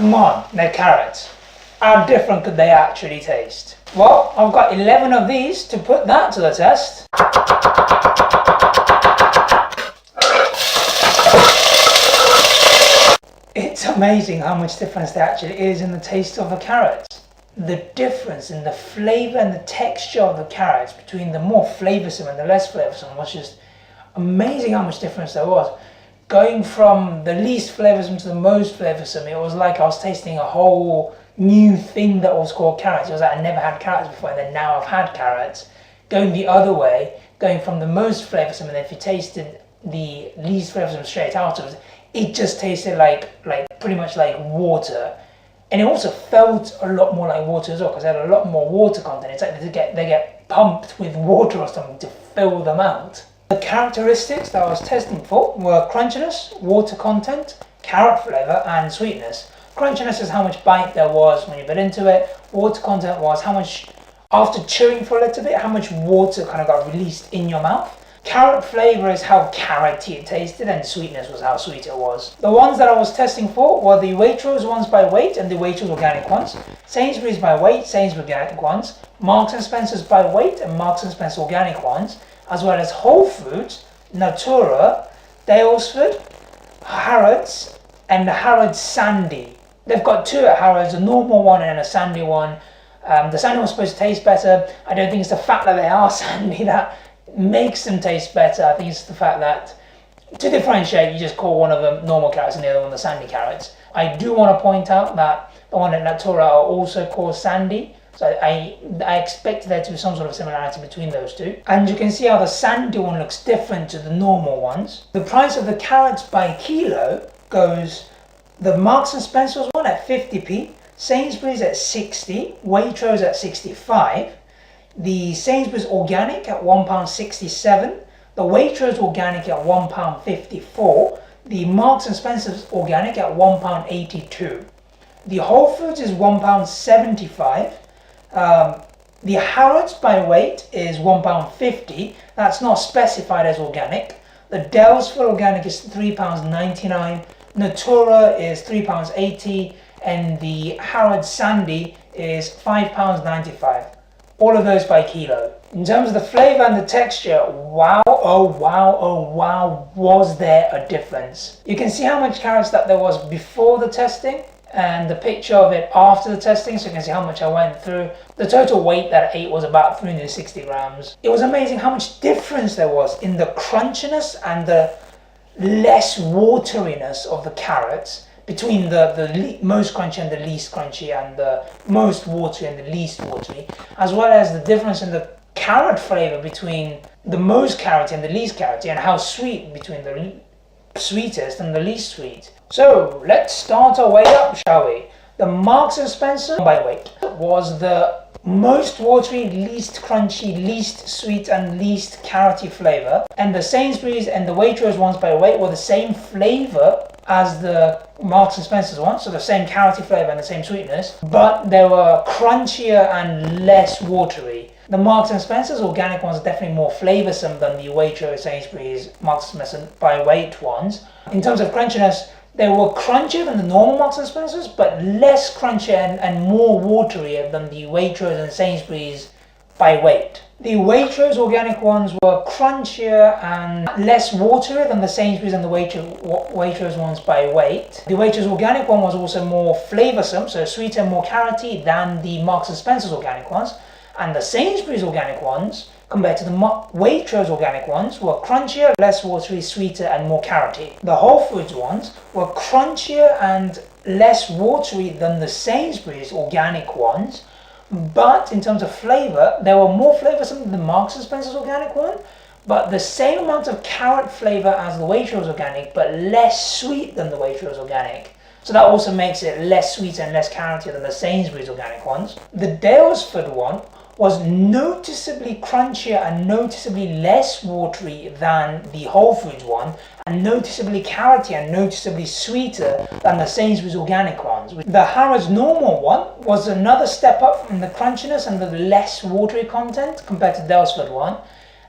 Come on, they're carrots. How different could they actually taste? Well, I've got 11 of these to put that to the test. It's amazing how much difference there actually is in the taste of the carrots. The difference in the flavour and the texture of the carrots between the more flavoursome and the less flavoursome was just amazing how much difference there was. Going from the least flavoursome to the most flavoursome, it was like I was tasting a whole new thing that was called carrots. It was like I never had carrots before, and then now I've had carrots. Going the other way, going from the most flavoursome, and then if you tasted the least flavoursome straight afterwards, it just tasted like pretty much like water. And it also felt a lot more like water as well, because it had a lot more water content. It's like they get pumped with water or something to fill them out. The characteristics that I was testing for were crunchiness, water content, carrot flavour and sweetness. Crunchiness is how much bite there was when you bit into it. Water content was how much, after chewing for a little bit, how much water kind of got released in your mouth. Carrot flavour is how carroty it tasted, and sweetness was how sweet it was. The ones that I was testing for were the Waitrose ones by weight and the Waitrose organic ones, Sainsbury's by weight, Sainsbury organic ones, Marks and Spencer's by weight and Marks and Spencer organic ones, as well as Wholefoods, Natoora, Daylesford, Harrods, and the Harrods Sandy. They've got two at Harrods, a normal one and a sandy one. The sandy one's supposed to taste better. I don't think it's the fact that they are sandy that makes them taste better. I think it's the fact that, to differentiate, you just call one of them normal carrots and the other one the sandy carrots. I do want to point out that the one at Natoora are also called sandy, so I expect there to be some sort of similarity between those two. And you can see how the sandy one looks different to the normal ones. The price of the carrots by kilo goes the Marks and Spencer's one at 50p, Sainsbury's at 60, Waitrose at 65, the Sainsbury's organic at £1.67, the Waitrose organic at £1.54, the Marks and Spencer's organic at £1.82. The Wholefoods is £1.75. The Harrods by weight is £1.50. That's not specified as organic. The Daylesford organic is £3.99. Natoora is £3.80, and the Harrods Sandy is £5.95. All of those by kilo. In terms of the flavour and the texture, wow, oh wow, oh wow, was there a difference. You can see how much carrots that there was before the testing and the picture of it after the testing, so you can see how much I went through. The total weight that I ate was about 360 grams. It was amazing how much difference there was in the crunchiness and the less wateriness of the carrots between the most crunchy and the least crunchy, and the most watery and the least watery, as well as the difference in the carrot flavour between the most carroty and the least carroty, and how sweet between the sweetest and the least sweet. So let's start our way up, shall we? The Marks and Spencer by weight was the most watery, least crunchy, least sweet and least carroty flavour, and the Sainsbury's and the Waitrose ones by weight were the same flavour as the Marks and Spencer's ones, so the same carroty flavour and the same sweetness, but they were crunchier and less watery. The Marks and Spencer's organic ones are definitely more flavoursome than the Waitrose, Sainsbury's, Marks and Spencer by weight ones. In terms of crunchiness, they were crunchier than the normal Marks and Spencer's, but less crunchy and more watery than the Waitrose and Sainsbury's by weight. The Waitrose organic ones were crunchier and less watery than the Sainsbury's and the Waitrose ones by weight. The Waitrose organic one was also more flavoursome, so sweeter and more carroty than the Marks and Spencer's organic ones. And the Sainsbury's organic ones, compared to the Waitrose organic ones, were crunchier, less watery, sweeter and more carroty. The Wholefoods ones were crunchier and less watery than the Sainsbury's organic ones, but in terms of flavour, they were more flavoursome than the Marks and Spencer's organic one, but the same amount of carrot flavour as the Waitrose organic, but less sweet than the Waitrose organic. So that also makes it less sweet and less carroty than the Sainsbury's organic ones. The Daylesford one was noticeably crunchier and noticeably less watery than the Wholefoods one, and noticeably carroty and noticeably sweeter than the Sainsbury's organic ones. The Harrods normal one was another step up from the crunchiness and the less watery content compared to the Daylesford one,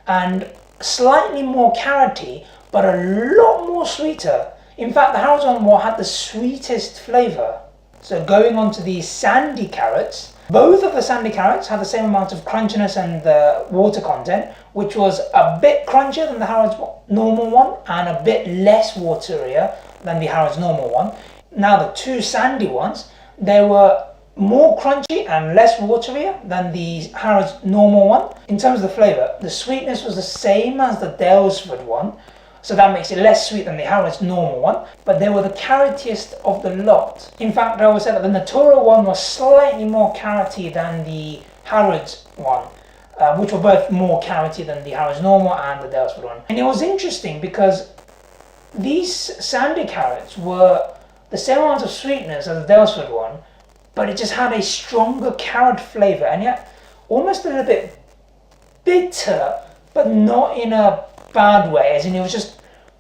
and slightly more carroty, but a lot more sweeter. In fact, the Harrods one had the sweetest flavour. So going on to these sandy carrots, both of the sandy carrots had the same amount of crunchiness and water content, which was a bit crunchier than the Harrods normal one and a bit less waterier than the Harrods normal one. Now the two sandy ones, they were more crunchy and less waterier than the Harrods normal one. In terms of the flavour, the sweetness was the same as the Daylesford one, so that makes it less sweet than the Harrods normal one, but they were the carrot-iest of the lot. In fact, I would say that the Natoora one was slightly more carroty than the Harrods one, which were both more carroty than the Harrods normal and the Daylesford one. And it was interesting because these sandy carrots were the same amount of sweetness as the Daylesford one, but it just had a stronger carrot flavour and yet almost a little bit bitter, but not in a bad way, as in it was just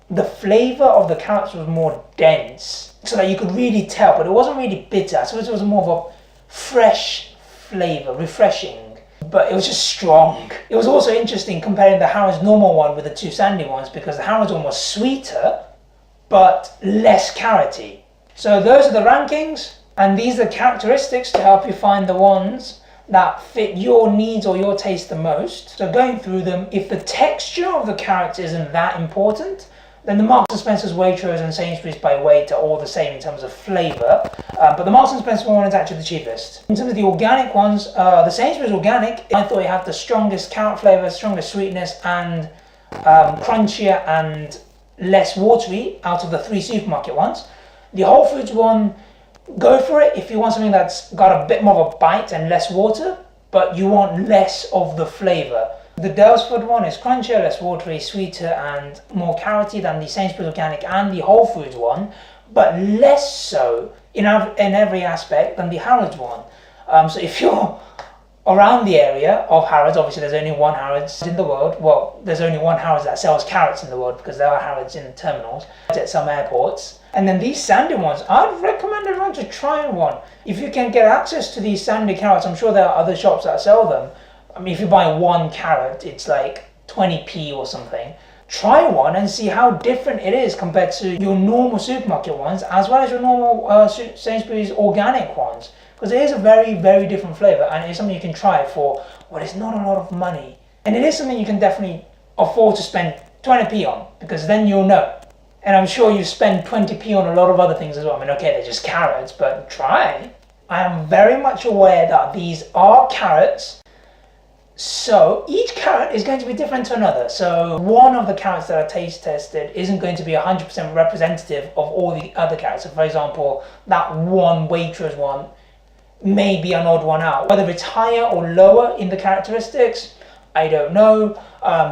the flavour of the carrots was more dense so that you could really tell, but it wasn't really bitter. So it was more of a fresh flavour, refreshing, but it was just strong. It was also interesting comparing the Harrods normal one with the two sandy ones because the Harrods one was sweeter but less carroty. So those are the rankings. And these are the characteristics to help you find the ones that fit your needs or your taste the most. So going through them, if the texture of the carrots isn't that important, then the Marks & Spencer's, Waitrose and Sainsbury's by weight are all the same in terms of flavour. But the Marks & Spencer one is actually the cheapest. In terms of the organic ones, the Sainsbury's organic, I thought it had the strongest carrot flavour, strongest sweetness and crunchier and less watery out of the three supermarket ones. The Wholefoods one, go for it if you want something that's got a bit more of a bite and less water, but you want less of the flavour. The Daylesford one is crunchier, less watery, sweeter and more carroty than the Sainsbury's Organic and the Wholefoods one, but less so in every aspect than the Harrods one. So if you're around the area of Harrods, obviously there's only one Harrods in the world. Well, there's only one Harrods that sells carrots in the world because there are Harrods in terminals at some airports. And then these sandy ones, I'd recommend everyone to try one. If you can get access to these sandy carrots, I'm sure there are other shops that sell them. I mean, if you buy one carrot, it's like 20p or something. Try one and see how different it is compared to your normal supermarket ones, as well as your normal Sainsbury's organic ones. Because it is a very, very different flavour, and it's something you can try for what is not a lot of money. And it is something you can definitely afford to spend 20p on, because then you'll know. And I'm sure you spend 20p on a lot of other things as well. I mean, okay, they're just carrots, but try. I am very much aware that these are carrots, so each carrot is going to be different to another. So one of the carrots that are taste tested isn't going to be 100% representative of all the other carrots. So for example, that one Waitrose one may be an odd one out. Whether it's higher or lower in the characteristics, I don't know.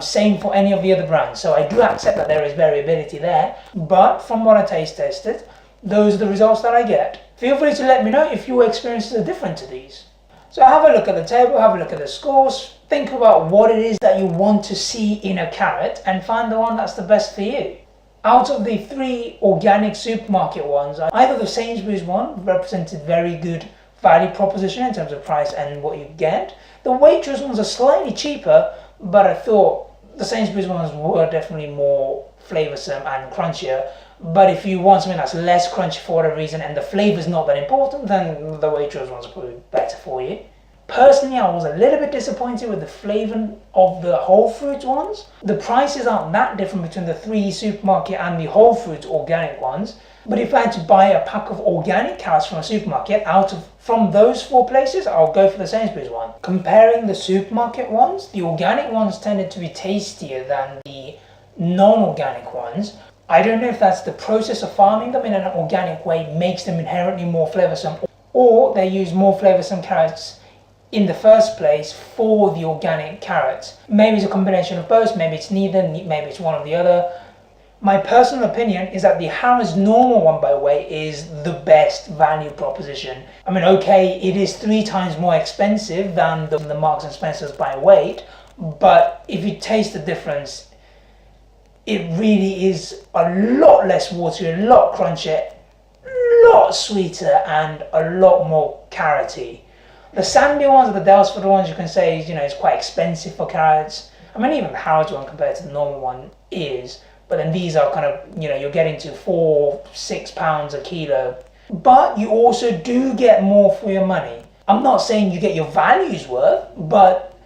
Same for any of the other brands. So I do accept that there is variability there, but from what I taste tested, those are the results that I get. Feel free to let me know if your experiences are different to these. So have a look at the table, have a look at the scores, think about what it is that you want to see in a carrot and find the one that's the best for you. Out of the three organic supermarket ones, either the Sainsbury's one represented very good value proposition in terms of price and what you get. The Waitrose ones are slightly cheaper, but I thought the Sainsbury's ones were definitely more flavoursome and crunchier. But if you want something that's less crunchy for whatever reason and the flavour's not that important, then the Waitrose ones are probably better for you. Personally, I was a little bit disappointed with the flavour of the Wholefoods ones. The prices aren't that different between the three supermarket and the Wholefoods organic ones. But if I had to buy a pack of organic carrots from a supermarket from those four places, I'll go for the Sainsbury's one. Comparing the supermarket ones, the organic ones tended to be tastier than the non-organic ones. I don't know if that's the process of farming them in an organic way makes them inherently more flavoursome, or they use more flavoursome carrots in the first place for the organic carrots. Maybe it's a combination of both, maybe it's neither, maybe it's one or the other. My personal opinion is that the Harrods normal one by weight is the best value proposition. I mean, okay, it is 3 times more expensive than the Marks & Spencer's by weight, but if you taste the difference, it really is a lot less watery, a lot crunchier, a lot sweeter, and a lot more carroty. The sandy ones, the Daylesford ones, you can say, it's quite expensive for carrots. I mean, even the Harrods one compared to the normal one is. But then these are kind of, you're getting to £4-6 a kilo but you also do get more for your money. I'm not saying you get your value's worth, but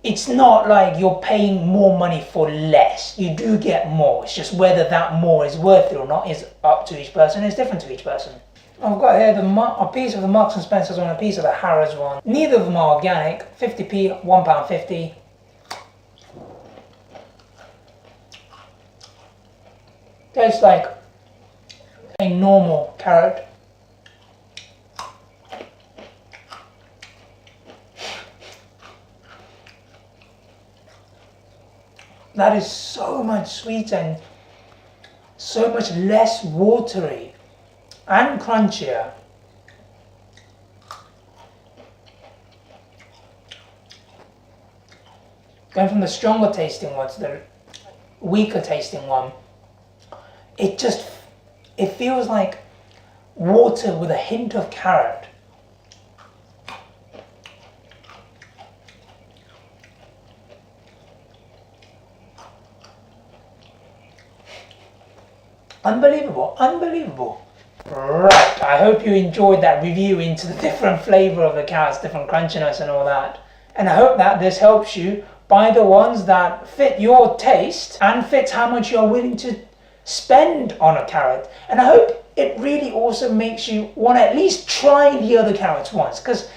it's not like you're paying more money for less. You do get more. It's just whether that more is worth it or not is up to each person. It's different to each person. I've got here a piece of the Marks and Spencer's one, a piece of the Harrods one. Neither of them are organic. 50p, £1.50. Tastes like a normal carrot. That is so much sweeter and so much less watery and crunchier. Going from the stronger tasting one to the weaker tasting one, it feels like water with a hint of carrot. Unbelievable, unbelievable. Right, I hope you enjoyed that review into the different flavour of the carrots, different crunchiness and all that. And I hope that this helps you buy the ones that fit your taste and fits how much you're willing to spend on a carrot. And I hope it really also makes you want to at least try the other carrots once, because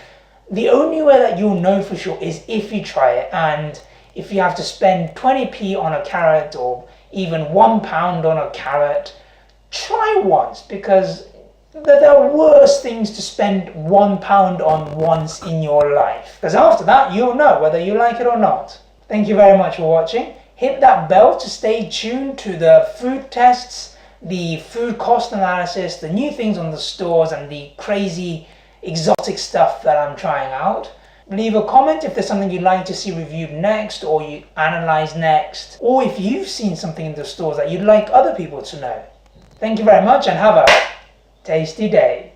the only way that you'll know for sure is if you try it. And if you have to spend 20p on a carrot or even £1 on a carrot, try once, because there are worse things to spend £1 on once in your life, because after that you'll know whether you like it or not. Thank you very much for watching. Hit that bell to stay tuned to the food tests, the food cost analysis, the new things on the stores and the crazy exotic stuff that I'm trying out. Leave a comment if there's something you'd like to see reviewed next or you analyze next, or if you've seen something in the stores that you'd like other people to know. Thank you very much and have a tasty day.